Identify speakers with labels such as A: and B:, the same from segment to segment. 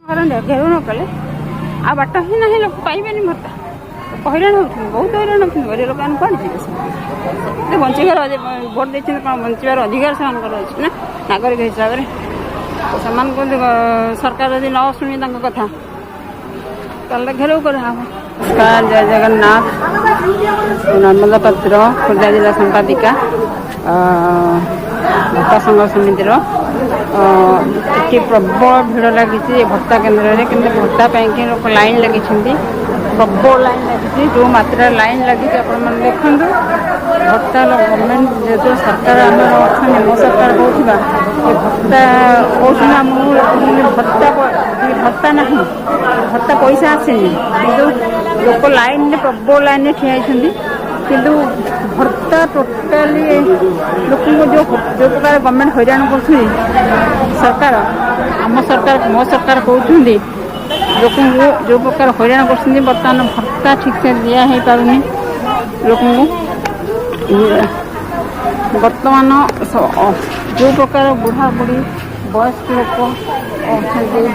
A: घेराव न कले आ बाट ही ना लोक पाइबे भत्ता हैरान होती बहुत हैरान होती गरीब लोक कौन बंचार भोट देते कौन बचार अधिकार से ना नागरिक हिसाब से सरकार यदि न शुणी कथा घेराव कर नमस्कार जय जगन्नाथ नर्मदा पात्र खोर्धा जिला संपादिका भत्ता संघ समितिर ये प्रबल भिड़ लगी भत्ता केन्द्र में कि भत्ता लोक लाइन लगी प्रबल लाइन लगी जो मात्रा लाइन लगी देखो भत्ता गवर्नमेंट जो सरकार आम मो सरकार कहूँ भत्ता कहूँ भत्ता भत्ता ना भत्ता पैसा आसेनी कि लोक लाइन प्रबल लाइन ठिया किंतु भत्ता टोटाली लोक जो प्रकार गवर्नमेंट हैरान कर सरकार आम सरकार मो सरकार कहते लोक जो प्रकार हैरान कर बर्तमान भत्ता ठीक से दिया है पारुनी लोक बर्तमान जो प्रकार बुढ़ा बुढ़ी वयस्क लोक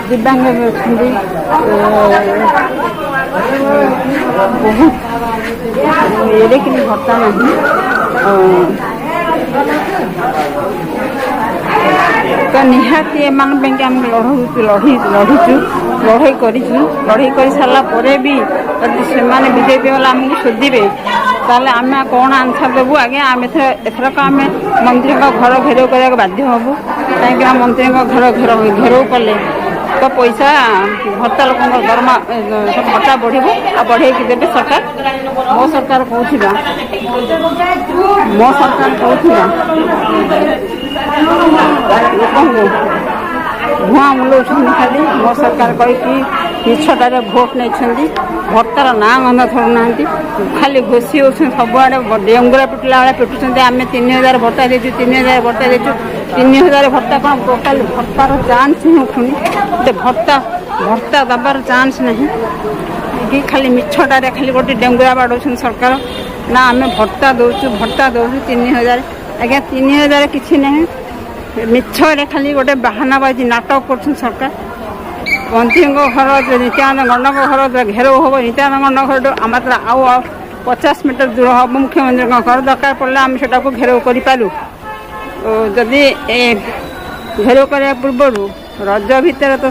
A: दिव्यांग भी बहुत ये कि भत्ता नहीं तो निहाती एम लड़ाई कर सारापर भी से बीजेपी वाला आमको शोधे ताले आम कौन आंसर देवु आज्ञा आम एथरक आम मंत्री घर घेराव करने बाध्य हबू कहीं मंत्री घर घेराव कले तो पैसा भत्ता लोक दरमा सब भत्ता बढ़ बढ़े देवे सरकार मो सरकार कहूँ लोक भुआ मुलाऊँ खाली मो सरकार कहीकि मिछटारे भोट नहीं भत्तार ना गंध थोड़ना खाली घोषी हो सबुआड़े डेंगुरा पिटिला बेले पिटुंट आम 3000 भत्ता देचु 3000 भत्ता देचु 3000 भत्ता कौन टोटाल भत्तार चान्स ही उठुनी भत्ता भत्ता दबार चान्स नहीं कि खाली मिछटारे खाली गोटे डेंगुरा बाड़ौन सरकार ना आम भत्ता दौचु 3000 आज्ञा 3000 किसी नहीं मिछरे खाली गोटे बाहानाबाजी नाटक कर सरकार मंत्री घर नित्यानंद गंडक घर घेराव हम नित्यानंद गंडक घर आम आउ 50 मीटर दूर हम मुख्यमंत्री घर दरकार पड़े आम से घेराव करूँ जदि घेराव करने पूर्वर रज भितर तो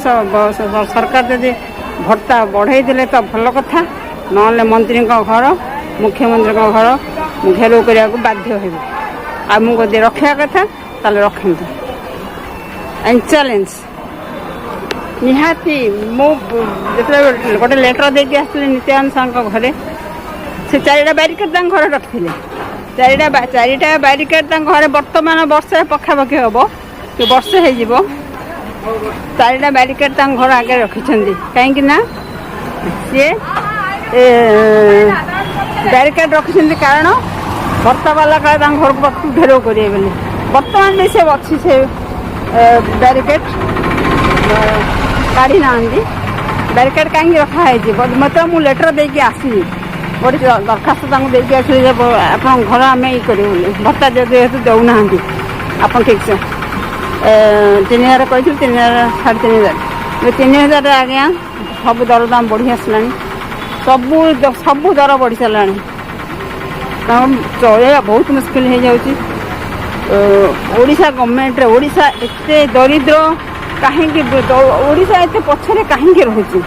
A: सरकार जदि भत्ता बढ़े दे तो भल कथा ना मंत्री घर मुख्यमंत्री घर घेराव करने को बाध्य हो आमको जब रखा कथा ताले रखु एंड चैलेंज निहाती मो गोटे लेटर देके आसली नित्यानंद साहब घरे से 4टा बैरिकेड घर रखी 4टा बैरिकेड घर बर्तमान वर्षे पखापाखि हम कि वर्षे हो 4टा बैरिकेड घर आगे रखिंट कहीं सी बैरिकेड रखिंट कारण भत्ता वाला काले घर को घेराव करेंगे बोली बर्तमान भी से अच्छी से बैरिकेड काढ़ी ना बैरिकेड कहीं रखाई मतलब मुझे लेटर देके आसली गोटे दरखास्त देके आसली आप घर आम ये कर भत्ता जेहतु दौना आप ठीक से 3000 कही 3000 3500 3000 आज्ञा सब दरदाम बढ़ी आसला सब दर बढ़ी सारा कारण चल बहुत मुस्किल हो जाऊँगी ओडिशा गवर्नमेंट ओडिशा एते दरिद्र कहीं ओडिशा एते पछरे कहीं रोचे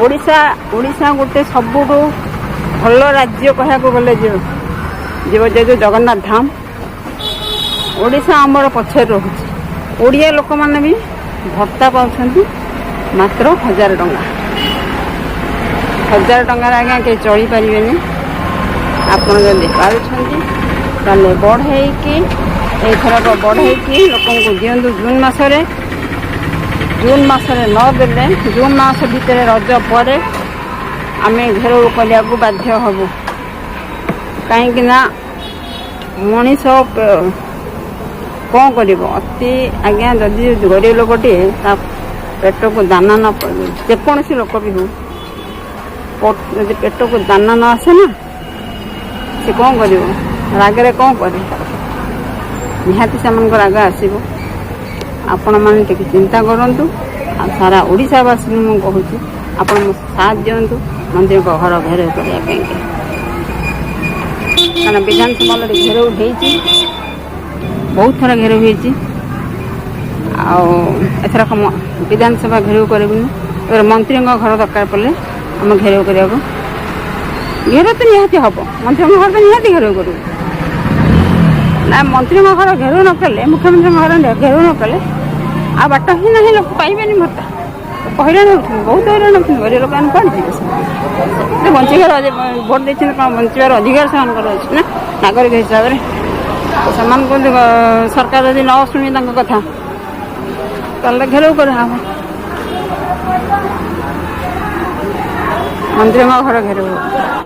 A: ओडिशा गोटे सबुठ भल राज्य कह गले जो जगन्नाथ धाम ओडिशा आमर पछरे रोचे ओडिया लोक मैंने भी भत्ता पाँच मात्र 1000 टंका 1000 टंकार आज्ञा कहीं चली पारे आप पारे बढ़े एथरक बढ़े लोक दिंतु जून मसरे नदेले जून मास भितर रज पर आम घेराव करने को बाध्य हबू कहीं मनीष कौन कर अति आज्ञा जदि गरीब लोकटे पेट को दाना न जेकोसी लोक भी हो पेट को दाना न आसे ना सी कौन कर रागरे कौन करे निहाती से राग आसो आपण मैंने चिंता करूँ सारा ओडिशावासी मुझे कहूँ आपण साथ दिंतु मंत्री घर घेराव करने कारण विधानसभा घेराव हो बहुत थर घेराव होथरक विधानसभा घेराव कर मंत्री घर दरकार पड़े आम घेराव करने घेराव तो निहाती हम मंत्री घर तो निहाती घेराव करूँ ना मंत्री घर घेराव न कले मुख्यमंत्री घर घेराव न कले आ बाट ही ना लोक पाइबे भत्ता हईराण हो बहुत हईराण हो गरीब लोक कौन जी बंचार भोट देते कौन बचार अधिकार से अच्छे ना नागरिक हिसाब से सरकार जब न शुणी कथा घेराव कर मंत्री घर घेराव